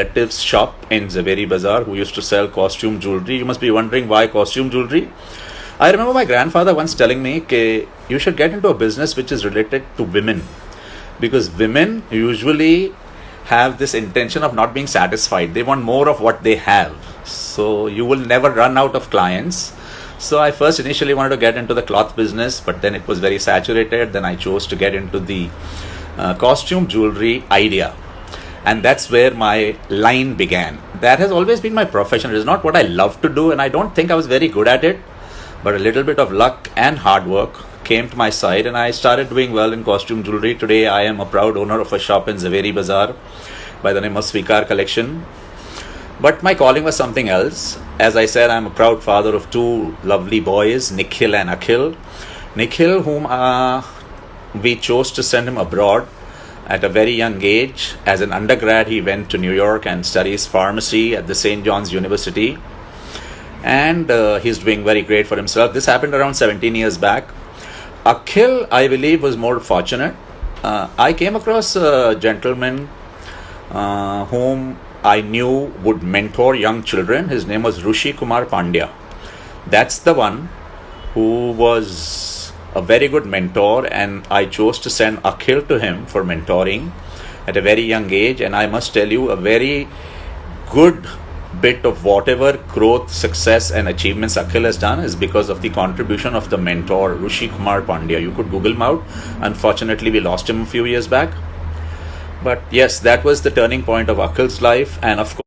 relative's shop in Zaveri Bazaar who used to sell costume jewelry. You must be wondering why costume jewelry. I remember my grandfather once telling me that you should get into a business which is related to women, because women usually have this intention of not being satisfied. They want more of what they have. So you will never run out of clients. So I first initially wanted to get into the cloth business, but then it was very saturated. Then I chose to get into the costume jewelry idea. And that's where my line began. That has always been my profession. It is not what I love to do, and I don't think I was very good at it. But a little bit of luck and hard work came to my side, and I started doing well in costume jewelry. Today I am a proud owner of a shop in Zaveri Bazaar by the name of Svikar Collection. But my calling was something else. As I said, I'm a proud father of two lovely boys, Nikhil and Akhil. Nikhil, whom we chose to send him abroad at a very young age. As an undergrad, he went to New York and studies pharmacy at the St. John's University. And he's doing very great for himself. This happened around 17 years back. Akhil, I believe, was more fortunate. I came across a gentleman whom I knew would mentor young children. His name was Rishi Kumar Pandya. That's the one who was a very good mentor, and I chose to send Akhil to him for mentoring at a very young age. And I must tell you, a very good bit of whatever growth, success and achievements Akhil has done is because of the contribution of the mentor Rishi Kumar Pandya. You could Google him out. Unfortunately, we lost him a few years back. But yes, that was the turning point of Akhil's life. And of course,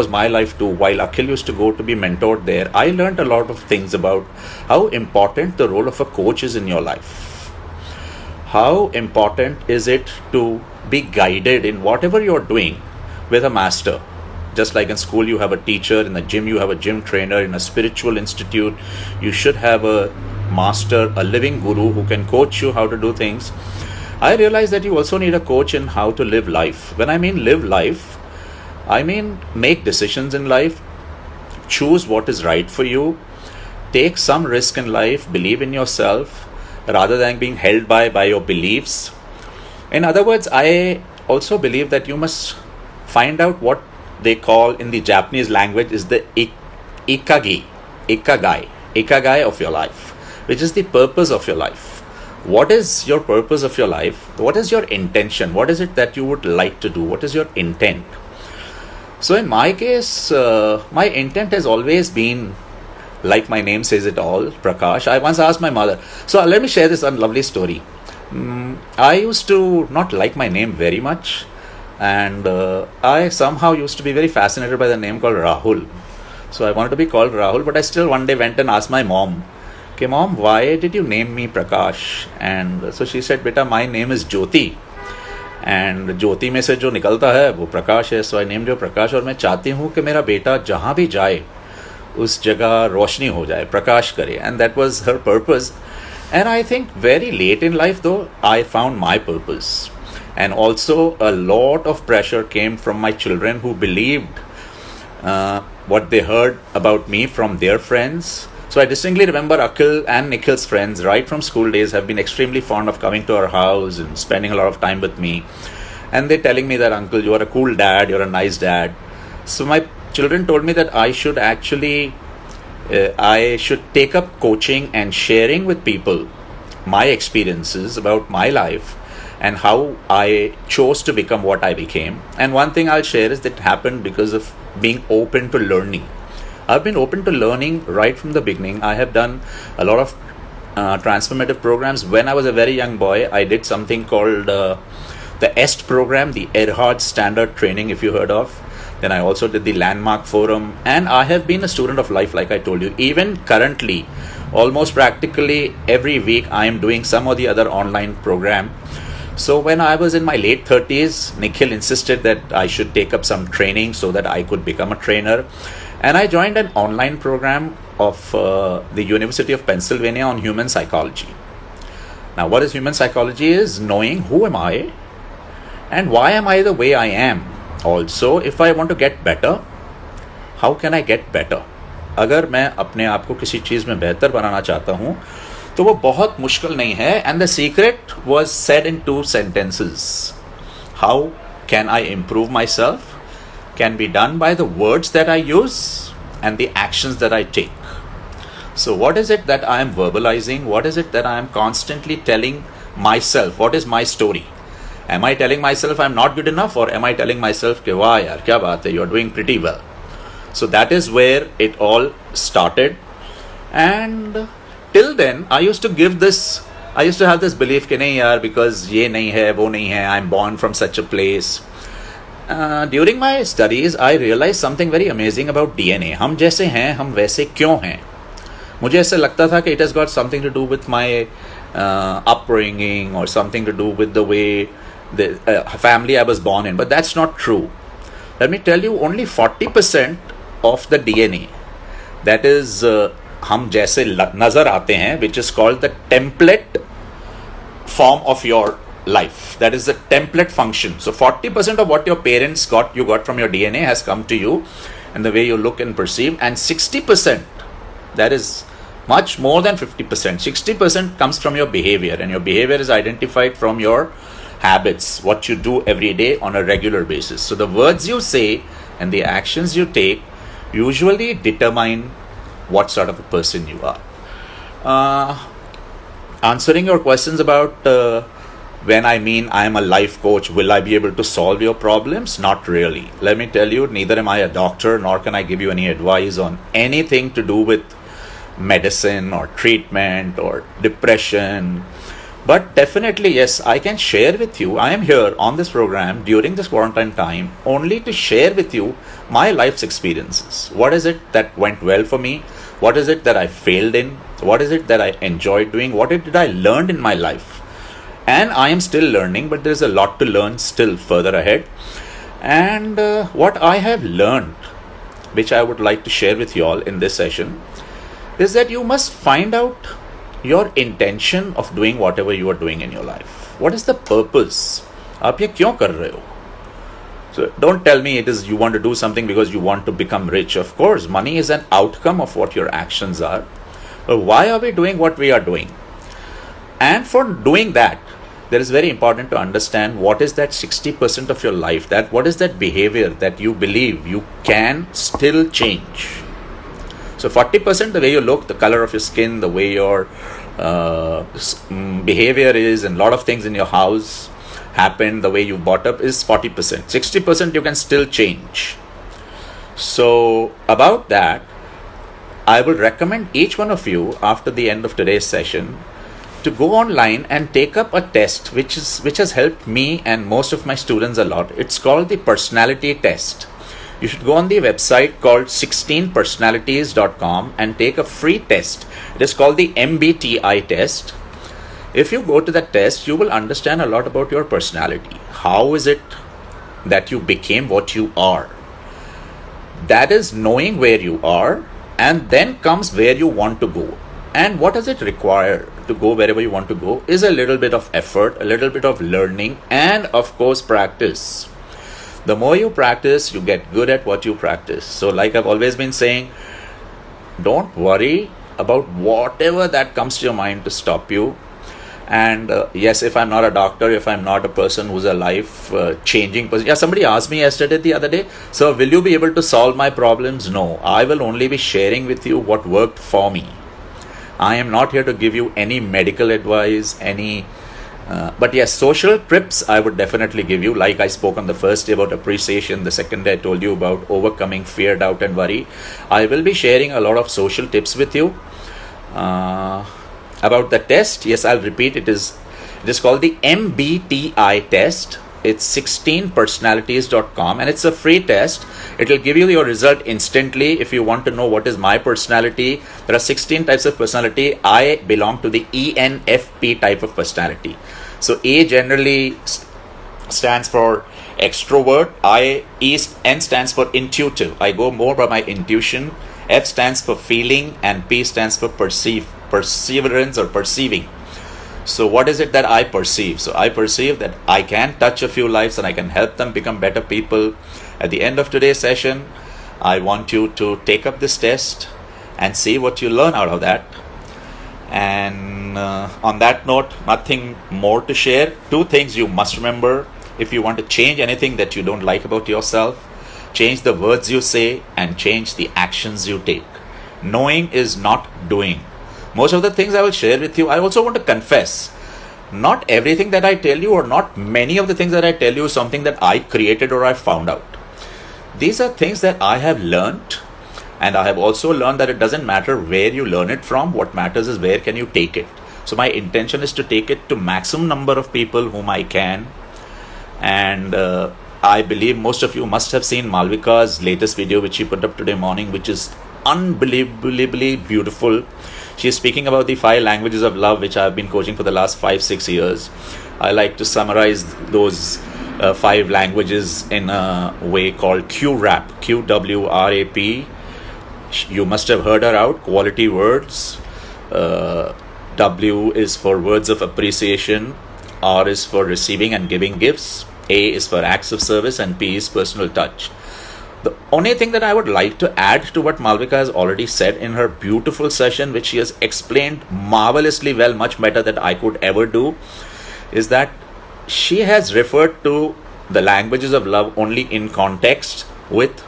my life too. While Akhil used to go to be mentored there, I learned a lot of things about how important the role of a coach is in your life. How important is it to be guided in whatever you're doing with a master? Just like in school you have a teacher, in the gym you have a gym trainer, in a spiritual institute you should have a master, a living guru who can coach you how to do things. I realized that you also need a coach in how to live life. When I mean live life, I mean make decisions in life, choose what is right for you, take some risk in life, believe in yourself rather than being held by your beliefs. In other words, I also believe that you must find out what they call in the Japanese language is the ikigai of your life, which is the purpose of your life. What is your purpose of your life? What is your intention? What is it that you would like to do? What is your intent? So in my case, my intent has always been, like my name says it all, Prakash. I once asked my mother. So let me share this lovely story. I used to not like my name very much, and I somehow used to be very fascinated by the name called Rahul. So I wanted to be called Rahul, but I still one day went and asked my mom, okay, Mom, why did you name me Prakash? And so she said, beta, my name is Jyoti. And Jyoti में से जो निकलता है वो प्रकाश है. So I named you Prakash. और मैं चाहती हूँ कि मेरा बेटा जहाँ भी जाए उस जगह रोशनी हो जाए, प्रकाश करे. And that was her purpose. And I think very late in life though, I found my purpose. And also a lot of pressure came from my children who believed what they heard about me from their friends. So I distinctly remember Akhil and Nikhil's friends right from school days have been extremely fond of coming to our house and spending a lot of time with me. And they're telling me that, Uncle, you are a cool dad, you're a nice dad. So my children told me that I should actually, I should take up coaching and sharing with people my experiences about my life and how I chose to become what I became. And one thing I'll share is that it happened because of being open to learning. I've been open to learning right from the beginning. I have done a lot of transformative programs. When I was a very young boy, I did something called the EST program, the Erhard Standard Training, if you heard of. Then I also did the Landmark Forum. And I have been a student of life, like I told you. Even currently, almost practically every week, I am doing some or the other online program. So when I was in my late 30s, Nikhil insisted that I should take up some training so that I could become a trainer. And I joined an online program of the University of Pennsylvania on human psychology. Now, what is human psychology is knowing who am I And why am I the way I am? Also, if I want to get better, how can I get better? अगर मैं अपने आप को किसी चीज़ में बेहतर बनाना चाहता हूँ तो वो बहुत मुश्किल नहीं है. And the secret was said in 2 sentences. How can I improve myself can be done by the words that I use and the actions that I take. So what is it that I am verbalizing? What is it that I am constantly telling myself? What is my story? Am I telling myself I'm not good enough, or am I telling myself कि वाह यार क्या बात है, you're doing pretty well? So that is where it all started. And till then I used to have this belief कि नहीं यार, because ये नहीं है वो नहीं है, I'm born from such a place. During my studies I realized something very amazing about DNA. हम जैसे हैं हम वैसे क्यों हैं? मुझे ऐसा लगता था कि it has got something to do with my upbringing or something to do with the way the family I was born in, but that's not true. Let me tell you, only 40% of the DNA that is हम जैसे नज़र आते हैं, which is called the template form of your life. That is the template function. So 40% of what your parents you got from your DNA has come to you and the way you look and perceive, and 60%, that is much more than 50%. 60% comes from your behavior, and your behavior is identified from your habits, what you do every day on a regular basis. So the words you say and the actions you take usually determine what sort of a person you are. Answering your questions about when I mean I am a life coach, will I be able to solve your problems? Not really. Let me tell you, neither am I a doctor, nor can I give you any advice on anything to do with medicine or treatment or depression. But definitely, yes, I can share with you. I am here on this program during this quarantine time only to share with you my life's experiences. What is it that went well for me? What is it that I failed in? What is it that I enjoyed doing? What did I learn in my life? And I am still learning, but there is a lot to learn still further ahead. And what I have learned, which I would like to share with you all in this session, is that you must find out your intention of doing whatever you are doing in your life. What is the purpose? आप ये क्यों कर रहे हो? So don't tell me it is you want to do something because you want to become rich. Of course, money is an outcome of what your actions are. But why are we doing what we are doing? And for doing that, there is very important to understand what is that 60% of your life, that what is that behavior that you believe you can still change. So 40%, the way you look, the color of your skin, the way your behavior is, and a lot of things in your house happen, the way you brought up is 40%. 60% you can still change. So about that, I will recommend each one of you after the end of today's session to go online and take up a test which has helped me and most of my students a lot. It's called the personality test. You should go on the website called 16personalities.com and take a free test. It is called the MBTI test. If you go to that test, you will understand a lot about your personality. How is it that you became what you are? That is knowing where you are, and then comes where you want to go. And what does it require to go wherever you want to go is a little bit of effort, a little bit of learning, and of course practice. The more you practice, you get good at what you practice. So like I've always been saying, don't worry about whatever that comes to your mind to stop you. And yes, if I'm not a doctor, if I'm not a person who's a life changing person. Yeah, somebody asked me yesterday, the other day, so will you be able to solve my problems? No, I will only be sharing with you what worked for me. I am not here to give you any medical advice, but yes, social trips I would definitely give you. Like I spoke on the first day about appreciation, the second day I told you about overcoming fear, doubt and worry. I will be sharing a lot of social tips with you. About the test, yes, I'll repeat, it is called the MBTI test. It's 16personalities.com and it's a free test. It will give you your result instantly. If you want to know what is my personality, there are 16 types of personality. I belong to the ENFP type of personality. So A generally stands for extrovert, N stands for intuitive. I go more by my intuition. F stands for feeling and P stands for perseverance or perceiving. So, what is it that I perceive? So, I perceive that I can touch a few lives and I can help them become better people. At the end of today's session, I want you to take up this test and see what you learn out of that. And on that note, nothing more to share. Two things you must remember if you want to change anything that you don't like about yourself: change the words you say and change the actions you take. Knowing is not doing. Most of the things I will share with you, I also want to confess. Not everything that I tell you, or not many of the things that I tell you, is something that I created or I found out. These are things that I have learned, and I have also learned that it doesn't matter where you learn it from. What matters is where can you take it. So my intention is to take it to maximum number of people whom I can. And I believe most of you must have seen Malvika's latest video, which she put up today morning, which is unbelievably beautiful. She is speaking about the 5 languages of love, which I have been coaching for the last 5-6 years. I like to summarize those 5 languages in a way called QWRAP, QWRAP. You must have heard her out. Quality words. W is for words of appreciation. R is for receiving and giving gifts. A is for acts of service, and P is personal touch. The only thing that I would like to add to what Malvika has already said in her beautiful session, which she has explained marvelously well, much better than I could ever do, is that she has referred to the languages of love only in context with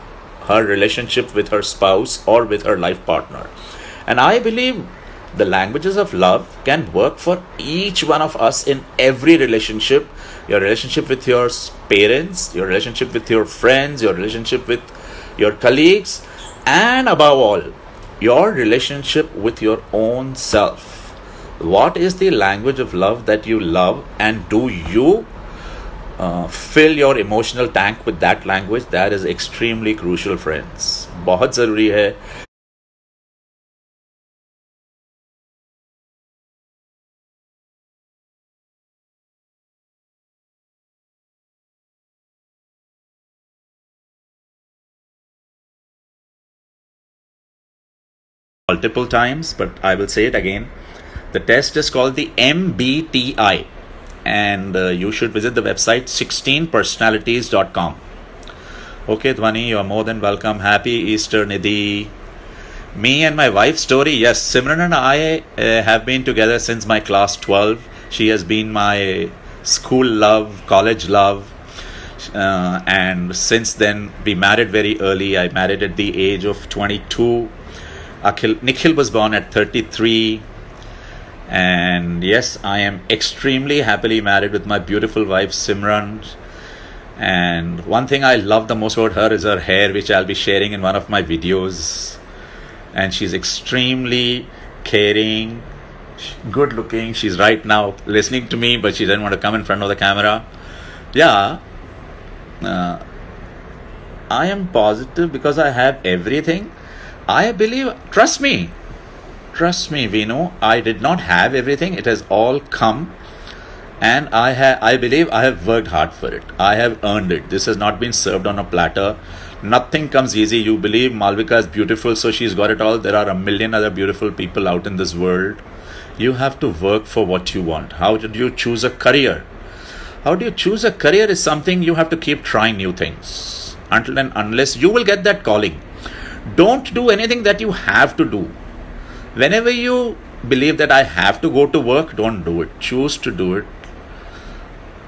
her relationship with her spouse or with her life partner. And I believe the languages of love can work for each one of us in every relationship. Your relationship with your parents, your relationship with your friends, your relationship with your colleagues, and above all, your relationship with your own self. What is the language of love that you love, and do you fill your emotional tank with that language? That is extremely crucial, friends. बहुत ज़रूरी है. Multiple times, but I will say it again. The test is called the MBTI, and you should visit the website 16personalities.com. Okay, Dhwani, you are more than welcome. Happy Easter, Nidhi. Me and my wife's story. Yes, Simran and I have been together since my class 12. She has been my school love, college love. And since then, we married very early. I married at the age of 22. Nikhil was born at 33. And yes, I am extremely happily married with my beautiful wife Simran. And one thing I love the most about her is her hair, which I'll be sharing in one of my videos. And she's extremely caring, good looking. She's right now listening to me, but she doesn't want to come in front of the camera. Yeah, I am positive because I have everything. I believe, trust me, Vinu, I did not have everything. It has all come, and I believe I have worked hard for it. I have earned it. This has not been served on a platter. Nothing comes easy. You believe Malvika is beautiful, so she's got it all. There are a million other beautiful people out in this world. You have to work for what you want. How did you choose a career? How do you choose a career is something you have to keep trying new things until and unless you will get that calling. Don't do anything that you have to do. Whenever you believe that I have to go to work, don't do it. Choose to do it.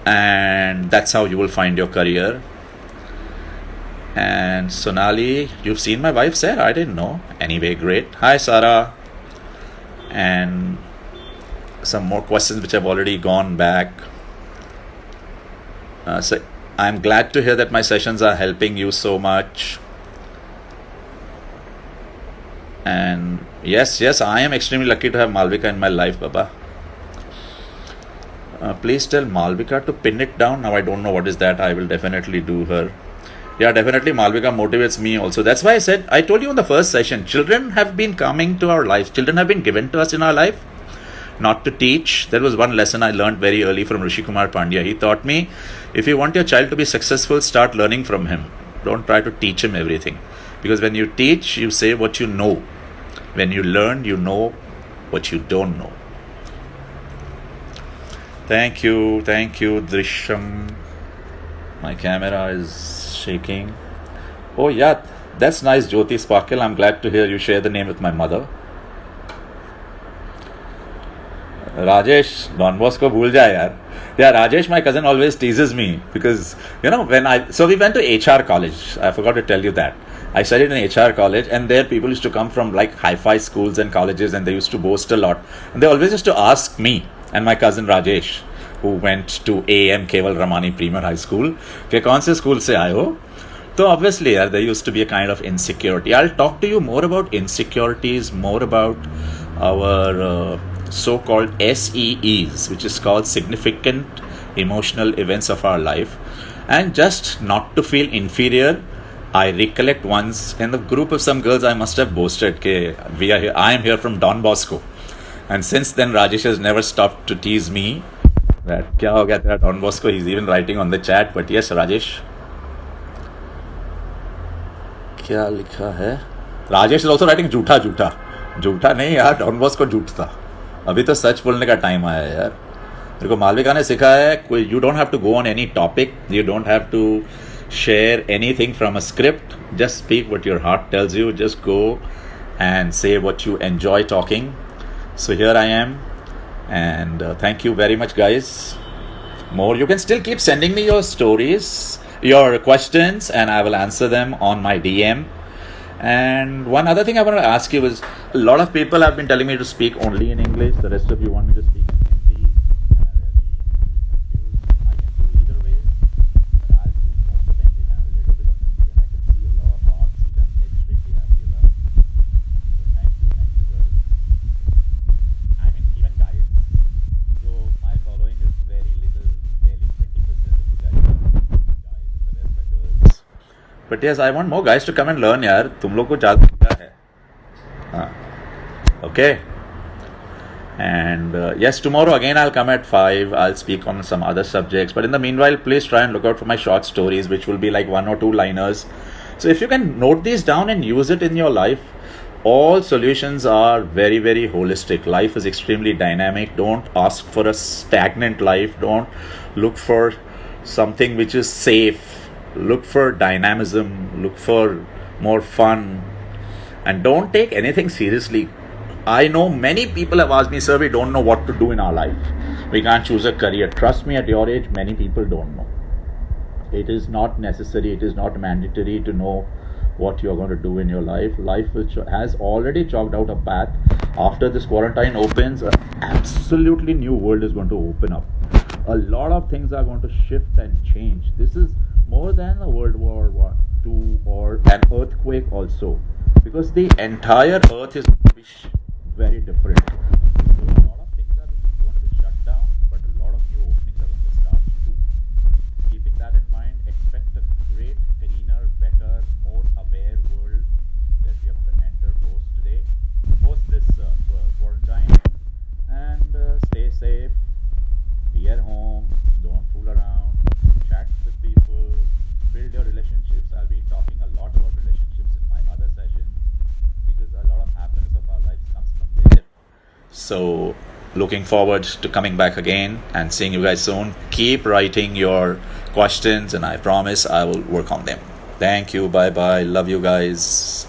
And that's how you will find your career. And Sonali, you've seen my wife's hair? I didn't know. Anyway, great. Hi, Sarah. And some more questions which have already gone back. So I'm glad to hear that my sessions are helping you so much. And yes, I am extremely lucky to have Malvika in my life, Baba. Please tell Malvika to pin it down. Now I don't know what is that. I will definitely do her. Yeah, definitely Malvika motivates me also. That's why I told you in the first session, children have been coming to our lives. Children have been given to us in our life, not to teach. There was one lesson I learned very early from Rishi Kumar Pandya. He taught me, if you want your child to be successful, start learning from him. Don't try to teach him everything. Because when you teach, you say what you know. When you learn, you know what you don't know. Thank you, Drishyam. My camera is shaking. Oh, yeah, that's nice, Jyoti Sparkle. I'm glad to hear you share the name with my mother. Rajesh, Don Bosco bhul jaa yaar. Yeah, Rajesh, my cousin, always teases me because, so we went to HR college. I forgot to tell you that. I studied in HR college, and there people used to come from like hi-fi schools and colleges, and they used to boast a lot. And they always used to ask me and my cousin Rajesh, who went to AM Keval Ramani Premier High School, कि कौन से school से आए हो? So obviously, yeah, there used to be a kind of insecurity. I'll talk to you more about insecurities, more about our so-called SEEs, which is called significant emotional events of our life. And just not to feel inferior, I recollect once in the group of some girls I must have boasted, okay, I am here from Don Bosco. And since then, Rajesh has never stopped to tease me that kya ho gaya tera Don Bosco. He's even writing on the chat. But yes, Rajesh, क्या लिखा है? Rajesh is also writing झूठा झूठा झूठा नहीं यार, don Bosco झूठ था. अभी तो सच बोलने का टाइम आया है यार. मेरे को मालविका ने सिखाया है, कोई you don't have to go on any topic, you don't have to share anything from a script, just speak what your heart tells you, just go and say what you enjoy talking. So here I am, and thank you very much, guys. More, you can still keep sending me your stories, your questions, and I will answer them on my DM. And one other thing I want to ask you is, a lot of people have been telling me to speak only in English, the rest of you want me to speak in Hindi, and I really confused. I can do either way, but I'll do most of English and a little bit of Hindi, and I can see a lot of hearts which I'm extremely happy about. So thank you girls. I mean, even guys. So my following is very little, barely 20% of you guys are guys and the rest are girls. But yes, I want more guys to come and learn यार. तुम लोग को ज़्यादा क्या है? हाँ. Okay. And yes, tomorrow again I'll come at 5. I'll speak on some other subjects. But in the meanwhile, please try and look out for my short stories, which will be like 1 or 2 liners. So if you can note these down and use it in your life, all solutions are very, very holistic. Life is extremely dynamic. Don't ask for a stagnant life. Don't look for something which is safe. Look for dynamism. Look for more fun. And don't take anything seriously. I know many people have asked me, sir, we don't know what to do in our life. We can't choose a career. Trust me, at your age, many people don't know. It is not necessary. It is not mandatory to know what you're going to do in your life. Life which has already chalked out a path. After this quarantine opens, an absolutely new world is going to open up. A lot of things are going to shift and change. This is more than a World War II or an earthquake also. Because the entire earth is going to be very different. So a lot of things are going to be shut down, but a lot of new openings are going to start too. Keeping that in mind, expect a great, cleaner, better, more aware world that we are going to enter post this quarantine. And stay safe, be at home, don't fool around, chat with people, build your relationships. I'll be talking a lot about relationships in my other sessions because a lot of happiness of our lives comes from there. So looking forward to coming back again and seeing you guys soon. Keep writing your questions and I promise I will work on them. Thank you. Bye bye. Love you guys.